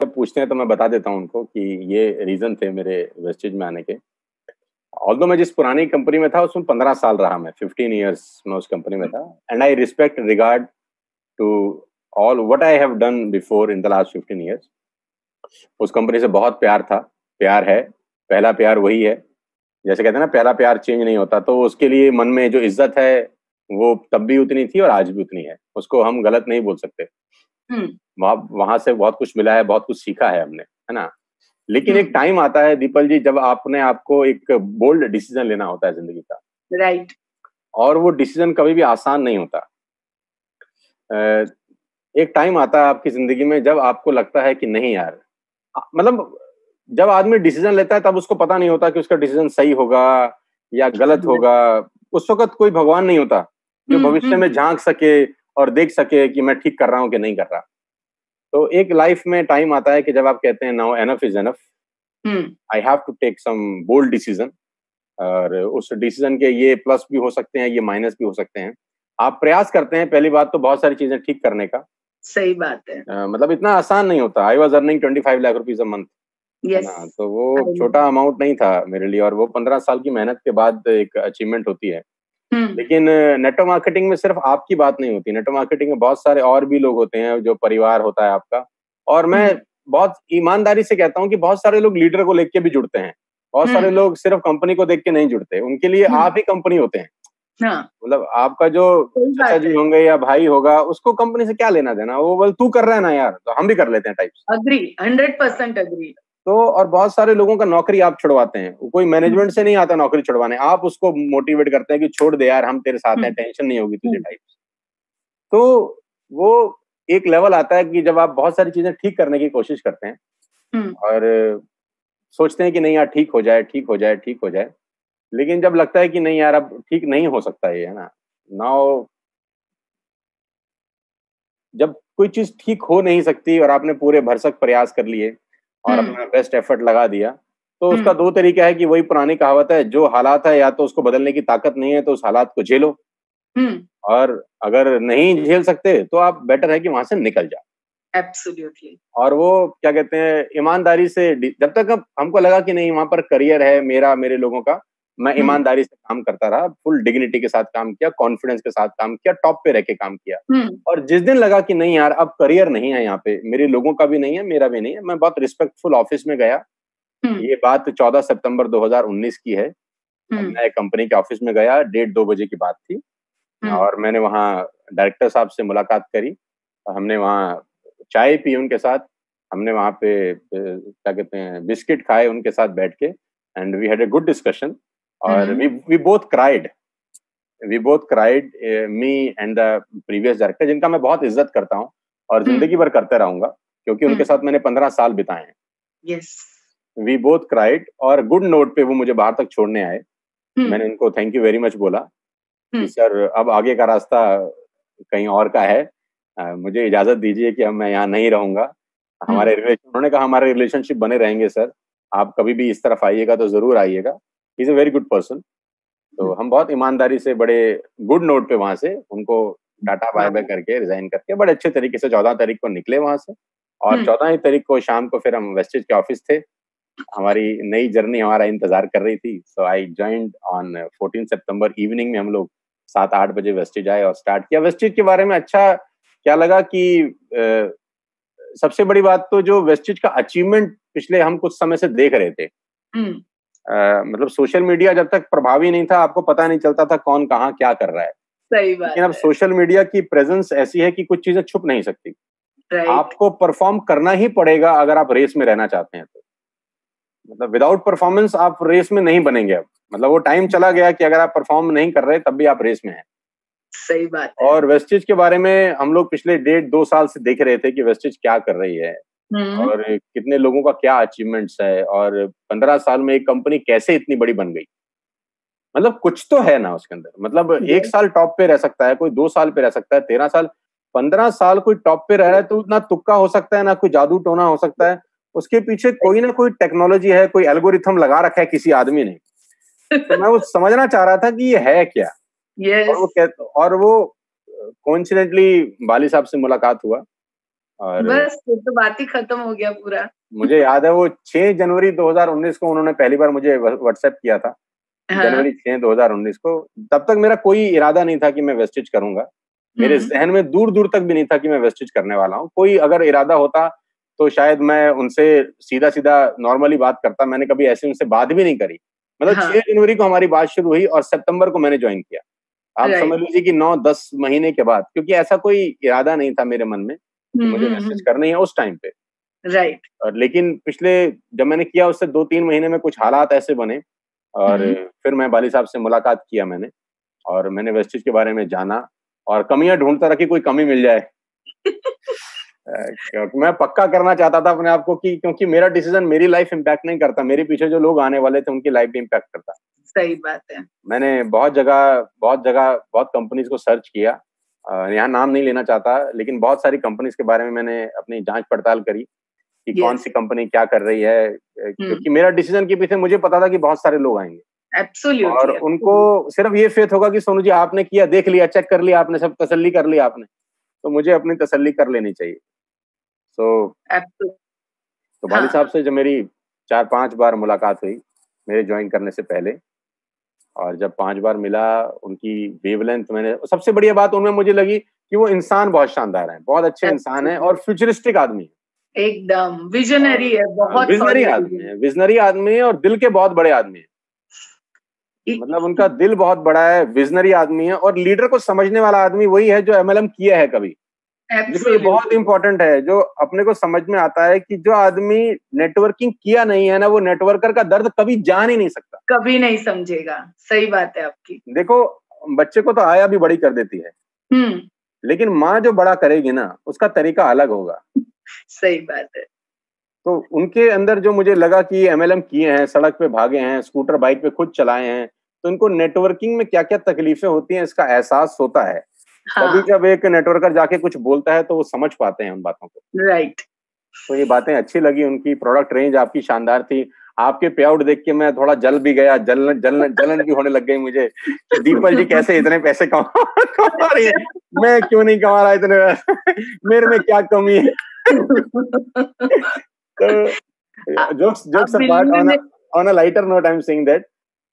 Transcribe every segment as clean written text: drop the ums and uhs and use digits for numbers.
पूछते हैं तो मैं बता देता हूँ उनको कि ये रीजन थे मेरे वेस्टेज में आने के। ऑल्दो मैं जिस पुरानी कंपनी में था उसमें 15 साल रहा, मैं 15 इयर्स मैं उस कंपनी में था, and I respect regard to all what I have done before in the last 15 years. उस कंपनी से बहुत प्यार था, प्यार है, पहला प्यार वही है। जैसे कहते हैं ना, पहला प्यार चेंज नहीं होता, तो उसके लिए मन में जो इज्जत है वो तब भी उतनी थी और आज भी उतनी है, उसको हम गलत नहीं बोल सकते। वहां से बहुत कुछ मिला है, बहुत कुछ सीखा है हमने, है ना। लेकिन एक टाइम आता है दीपल जी, जब आपने आपको एक बोल्ड डिसीजन लेना होता है जिंदगी का, राइट। और वो डिसीजन कभी भी आसान नहीं होता। एक टाइम आता है आपकी जिंदगी में जब आपको लगता है कि नहीं यार, मतलब जब आदमी डिसीजन लेता है तब उसको पता नहीं होता कि उसका डिसीजन सही होगा या गलत होगा। उस वक्त कोई भगवान नहीं होता जो भविष्य में झांक सके और देख सके कि मैं ठीक कर रहा हूं कि नहीं कर रहा। तो एक लाइफ में टाइम आता है कि जब आप कहते हैं now enough is enough, I have to take some bold decision. और उस डिसीजन के ये प्लस भी हो सकते हैं, ये माइनस भी हो सकते हैं। आप प्रयास करते हैं पहली बात तो बहुत सारी चीजें ठीक करने का। सही बात है। मतलब इतना आसान नहीं होता। I was earning 25 lakh rupees a month, है ना, तो वो छोटा अमाउंट नहीं था मेरे लिए, और वो 15 साल की मेहनत के बाद एक अचीवमेंट होती है। लेकिन नेटवर्क मार्केटिंग में सिर्फ आपकी बात नहीं होती, नेटवर्क मार्केटिंग में बहुत सारे और भी लोग होते हैं, जो परिवार होता है आपका। और मैं बहुत ईमानदारी से कहता हूँ कि बहुत सारे लोग लीडर को लेके भी जुड़ते हैं, बहुत सारे लोग सिर्फ कंपनी को देख के नहीं जुड़ते, उनके लिए आप ही कंपनी होते हैं। मतलब आपका जो चाचा जी होंगे या भाई होगा, उसको कंपनी से क्या लेना देना, वो बोल तू कर रहा है ना यार, तो हम भी कर लेते हैं टाइप्स। Agree, 100% agree. तो और बहुत सारे लोगों का नौकरी आप छुड़वाते हैं, कोई मैनेजमेंट से नहीं आता नौकरी छुड़वाने, आप उसको मोटिवेट करते हैं कि छोड़ दे यार, हम तेरे साथ हैं, टेंशन नहीं होगी तुझे टाइप्स। तो वो एक लेवल आता है कि जब आप बहुत सारी चीजें ठीक करने की कोशिश करते हैं और सोचते हैं कि नहीं यार ठीक हो जाए, ठीक हो जाए, ठीक हो जाए, लेकिन जब लगता है कि नहीं यार अब ठीक नहीं हो सकता ये, है ना, नाउ जब कोई चीज ठीक हो नहीं सकती और आपने पूरे भरसक प्रयास कर लिए और अपना बेस्ट एफर्ट लगा दिया, तो उसका दो तरीका है कि वही पुरानी कहावत है, जो हालात है या तो उसको बदलने की ताकत नहीं है तो उस हालात को झेलो, और अगर नहीं झेल सकते तो आप बेटर है कि वहां से निकल जाओ। एब्सोल्युटली। और वो क्या कहते हैं, ईमानदारी से, जब तक अब हमको लगा कि नहीं वहां पर करियर है मेरा, मेरे लोगों का, मैं ईमानदारी से काम करता रहा, फुल डिग्निटी के साथ काम किया, कॉन्फिडेंस के साथ काम किया, टॉप पे रह के काम किया। और जिस दिन लगा कि नहीं यार अब करियर नहीं है यहाँ पे, मेरे लोगों का भी नहीं है, मेरा भी नहीं है, मैं बहुत रिस्पेक्टफुल ऑफिस में गया। ये बात 14 सितंबर 2019 की है। मैं कंपनी के ऑफिस में गया, 1:30-2 बजे की बात थी, और मैंने वहाँ डायरेक्टर साहब से मुलाकात करी, हमने वहाँ चाय पी उनके साथ, हमने वहाँ पे क्या कहते हैं बिस्किट खाए उनके साथ बैठ के, and we had a good discussion, और we both cried, me and the previous director, जिनका मैं बहुत इज्जत करता हूँ और जिंदगी भर करते रहूंगा, क्योंकि उनके साथ मैंने 15 साल बिताए हैं। यस, वी बोथ क्राइड, और गुड नोट पे वो मुझे बाहर तक छोड़ने आए। मैंने उनको थैंक यू वेरी मच बोला कि सर अब आगे का रास्ता कहीं और का है, मुझे इजाजत दीजिए कि अब मैं यहाँ नहीं रहूंगा। उन्होंने कहा हमारे रिलेशनशिप बने रहेंगे सर, आप कभी भी इस तरफ आइएगा तो जरूर आइएगा, he is a very good person. तो हम बहुत ईमानदारी से, बड़े गुड नोट पे वहां से उनको टाटा बाय बाय करके, रिजाइन करके बड़े अच्छे तरीके से 14 तारीख को निकले वहां से, और 14 तारीख को शाम को फिर हम वेस्टेज के ऑफिस थे, हमारी नई जर्नी हमारा इंतजार कर रही थी। So I joined on 14 September evening में, हम लोग 7-8 बजे वेस्टेज आए और स्टार्ट किया। वेस्टेज के बारे में अच्छा क्या लगा कि सबसे बड़ी बात तो जो वेस्टेज का अचीवमेंट पिछले हम कुछ समय से देख रहे थे, मतलब सोशल मीडिया जब तक प्रभावी नहीं था, आपको पता नहीं चलता था कौन कहाँ क्या कर रहा है। सही बात। लेकिन अब सोशल मीडिया की प्रेजेंस ऐसी है कि कुछ चीजें छुप नहीं सकती। आपको परफॉर्म करना ही पड़ेगा अगर आप रेस में रहना चाहते हैं तो। मतलब विदाउट परफॉर्मेंस आप रेस में नहीं बनेंगे अब, मतलब वो टाइम चला गया कि अगर आप परफॉर्म नहीं कर रहे तब भी आप रेस में हैं। सही बात है। और वेस्टेज के बारे में हम लोग पिछले 1.5-2 साल से देख रहे थे कि वेस्टेज क्या कर रही है और कितने लोगों का क्या अचीवमेंट्स है, और 15 साल में एक कंपनी कैसे इतनी बड़ी बन गई। मतलब कुछ तो है ना उसके अंदर, मतलब 1 साल टॉप पे रह सकता है, कोई 2 साल पे रह सकता है, 13 साल, 15 साल कोई टॉप पे रह रहा है, तो ना तुक्का हो सकता है, ना कोई जादू टोना हो सकता है, उसके पीछे कोई ना कोई टेक्नोलॉजी है, कोई एल्गोरिथम लगा रखा है किसी आदमी ने। तो मैं वो समझना चाह रहा था कि ये है क्या। yes. और वो कोइंसिडेंटली बाली साहब से मुलाकात हुआ, और बस तो बात ही खत्म हो गया पूरा। मुझे याद है वो 6 जनवरी 2019 को उन्होंने पहली बार मुझे व्हाट्सएप किया था। जनवरी 6 2019 को। तब तक मेरा कोई इरादा नहीं था कि मैं वेस्टेज करूंगा। मेरे जहन में दूर दूर तक भी नहीं था कि मैं वेस्टेज करने वाला हूँ। कोई अगर इरादा होता तो शायद मैं उनसे सीधा सीधा नॉर्मली बात करता। मैंने कभी ऐसे उनसे बात भी नहीं करी। मतलब 6 जनवरी को हमारी बात शुरू हुई और सितंबर को मैंने ज्वाइन किया। आप समझ लीजिए कि 9-10 महीने के बाद, क्योंकि ऐसा कोई इरादा नहीं था मेरे मन में कि मुझे वेस्टेज करनी है उस टाइम पे। राइट। लेकिन पिछले जब मैंने किया उससे 2-3 महीने में कुछ हालात ऐसे बने और फिर मैं बाली साहब से मुलाकात किया मैंने और मैंने वेस्टेज के बारे में जाना और कमियां ढूंढता रहा कि कोई कमी मिल जाए। क्योंकि मैं पक्का करना चाहता था अपने आप को कि क्योंकि मेरा डिसीजन मेरी लाइफ इम्पैक्ट नहीं करता, मेरे पीछे जो लोग आने वाले थे उनकी लाइफ भी इम्पैक्ट करता। सही बात है। मैंने बहुत जगह बहुत कंपनीज को सर्च किया। यहाँ नाम नहीं लेना चाहता, लेकिन बहुत सारी कंपनीज के बारे में मैंने अपनी जांच पड़ताल करी कि कौन सी कंपनी क्या कर रही है, क्योंकि मेरा डिसीजन के पीछे मुझे पता था कि बहुत सारे लोग आएंगे। Absolutely, और उनको सिर्फ ये फेथ होगा कि सोनू जी आपने किया, देख लिया, चेक कर लिया आपने, सब तसल्ली कर लिया आपने, तो मुझे अपनी तसल्ली कर लेनी चाहिए। तो बाली साहब से जब मेरी 4-5 बार मुलाकात हुई मेरे ज्वाइन करने से पहले, और जब 5 बार मिला उनकी वेवलेंथ मैंने, सबसे बढ़िया बात उनमें मुझे लगी कि वो इंसान बहुत शानदार है, बहुत अच्छे इंसान है और फ्यूचरिस्टिक आदमी है, एकदम विजनरी है, बहुत विजनरी आदमी है और दिल के बहुत बड़े आदमी है। मतलब उनका दिल बहुत बड़ा है, विजनरी आदमी है और लीडर को समझने वाला आदमी वही है जो एमएलएम किया है कभी। देखो ये बहुत इंपॉर्टेंट है, जो अपने को समझ में आता है कि जो आदमी नेटवर्किंग किया नहीं है ना, वो नेटवर्कर का दर्द कभी जान ही नहीं सकता, कभी नहीं समझेगा। सही बात है आपकी। देखो बच्चे को तो आया भी बड़ी कर देती है, लेकिन माँ जो बड़ा करेगी ना उसका तरीका अलग होगा। सही बात है। तो उनके अंदर जो मुझे लगा कि एमएलएम किए हैं, सड़क पे भागे हैं, स्कूटर बाइक पे खुद चलाए हैं, तो इनको नेटवर्किंग में क्या क्या तकलीफें होती हैं इसका एहसास होता है। तभी जब एक नेटवर्कर जाके कुछ बोलता है तो वो समझ पाते हैं उन बातों को। राइट। तो ये बातें अच्छी लगी, उनकी प्रोडक्ट रेंज आपकी शानदार थी। आपके पे आउट देख के मैं थोड़ा जल भी गया, जलन भी होने लग गई मुझे। दीपल जी कैसे इतने पैसे कमा रही है, मैं क्यों नहीं कमा रहा इतने, मेरे में क्या कमी है। तो jokes apart, on a lighter note I am saying that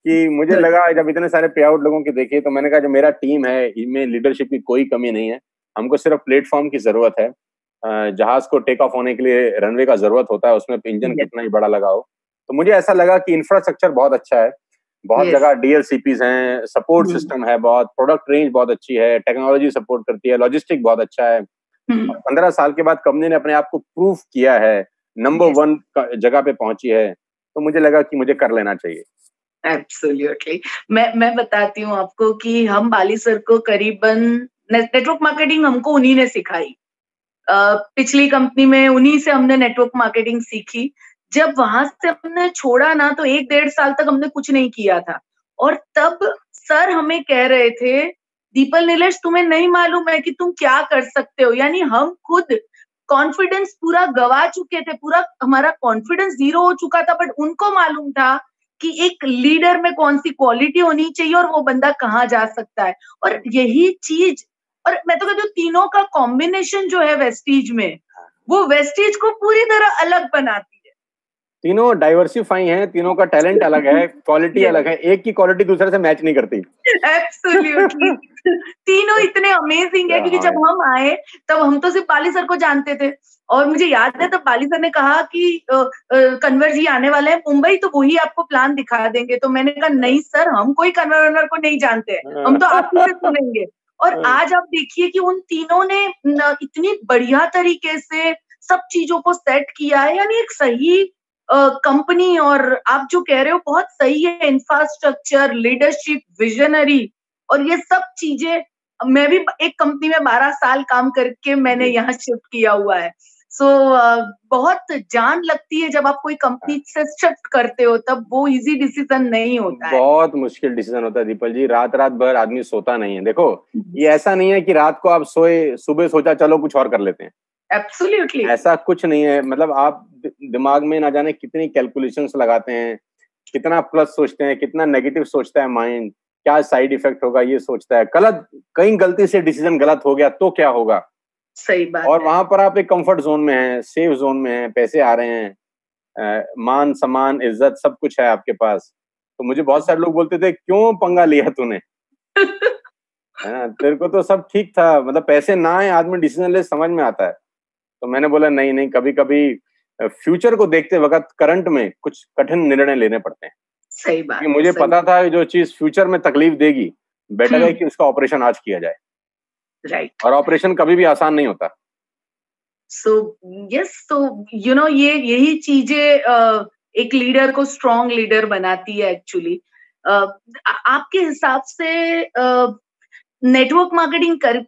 कि मुझे लगा जब इतने सारे पे आउट लोगों के देखे तो मैंने कहा जो मेरा टीम है इनमें लीडरशिप की कोई कमी नहीं है, हमको सिर्फ प्लेटफॉर्म की जरूरत है। जहाज को टेक ऑफ होने के लिए रनवे का जरूरत होता है, उसमें इंजन कितना ही बड़ा लगा हो। तो मुझे ऐसा लगा कि इंफ्रास्ट्रक्चर बहुत अच्छा है, बहुत जगह डीएलसीपीज हैं, सपोर्ट सिस्टम है, बहुत प्रोडक्ट रेंज बहुत अच्छी है, टेक्नोलॉजी सपोर्ट करती है, लॉजिस्टिक बहुत अच्छा है। 15 साल के बाद कंपनी ने अपने आप को प्रूफ किया है, नंबर 1 जगह पे पहुंची है, तो मुझे लगा कि मुझे कर लेना चाहिए। एब्सोल्युटली। मैं बताती हूँ आपको कि हम बाली सर को करीबन नेटवर्क मार्केटिंग हमको उन्हीं ने सिखाई। पिछली कंपनी में उन्हीं से हमने नेटवर्क मार्केटिंग सीखी। जब वहां से हमने छोड़ा ना तो 1-1.5 साल तक हमने कुछ नहीं किया था, और तब सर हमें कह रहे थे दीपल नीलेश तुम्हें नहीं मालूम है कि तुम क्या कर सकते हो। यानी हम खुद कॉन्फिडेंस पूरा गवा चुके थे, पूरा हमारा कॉन्फिडेंस 0 हो चुका था, बट उनको मालूम था कि एक लीडर में कौन सी क्वालिटी होनी चाहिए और वो बंदा कहाँ जा सकता है। और यही चीज, और मैं तो कहती हूँ तीनों का कॉम्बिनेशन जो है वेस्टीज में, वो वेस्टीज को पूरी तरह अलग बनाती है। तीनों डाइवर्सिफाई हैं, तीनों का टैलेंट अलग है, क्वालिटी अलग है, एक की क्वालिटी दूसरे से मैच नहीं करती। एब्सोल्युटली। तीनों इतने अमेजिंग है, क्योंकि जब हम आए तब हम तो सिर्फ बाली सर को जानते थे, और मुझे याद है तब बाली सर ने कहा कि कन्वर जी आने वाले हैं मुंबई, तो वही आपको प्लान दिखा देंगे। तो मैंने कहा नहीं सर, हम कोई कन्वर्नर को नहीं जानते, हम तो आप ही से सुनेंगे। और आज आप देखिए कि उन तीनों ने इतनी बढ़िया तरीके से सब चीजों को सेट किया है। यानी एक सही कंपनी, और आप जो कह रहे हो बहुत सही है, इंफ्रास्ट्रक्चर, लीडरशिप, विजनरी, और ये सब चीजें। मैं भी एक कंपनी में 12 साल काम करके मैंने यहाँ शिफ्ट किया हुआ है। बहुत जान लगती है जब आप कोई कंपनी से शिफ्ट करते हो, तब वो इजी डिसीजन नहीं होता है। बहुत मुश्किल डिसीजन होता है दीपल जी, रात भर आदमी सोता नहीं है। देखो ये ऐसा नहीं है कि रात को आप सोए, सुबह सोचा चलो कुछ और कर लेते हैं। एब्सोल्युटली ऐसा कुछ नहीं है। मतलब आप दिमाग में ना जाने कितनी कैलकुलेशंस लगाते हैं, कितना प्लस सोचते हैं, कितना नेगेटिव सोचता है माइंड, क्या साइड इफेक्ट होगा ये सोचता है, कहीं गलती से डिसीजन गलत हो गया तो क्या होगा। सही बात और है। वहां पर आप एक कंफर्ट जोन में हैं, सेफ जोन में हैं, पैसे आ रहे हैं, मान सम्मान इज्जत सब कुछ है आपके पास। तो मुझे बहुत सारे लोग बोलते थे क्यों पंगा लिया तूने, है ना, तेरे को तो सब ठीक था, मतलब पैसे ना आए आदमी डिसीजन ले, समझ में आता है। तो मैंने बोला नहीं नहीं, कभी कभी फ्यूचर को देखते वक्त करंट में कुछ कठिन निर्णय लेने पड़ते हैं। सही क्योंकि बात है, मुझे सही। पता था कि जो चीज फ्यूचर में तकलीफ देगी, बेटर है हुँ, कि उसका ऑपरेशन आज किया जाए। राइट। और ऑपरेशन कभी भी आसान नहीं होता। सो यस, तो ये यही चीजें एक लीडर को स्ट्रांग लीडर बनाती है एक्चुअली। आपके हिसाब से नेटवर्क मार्केटिंग कर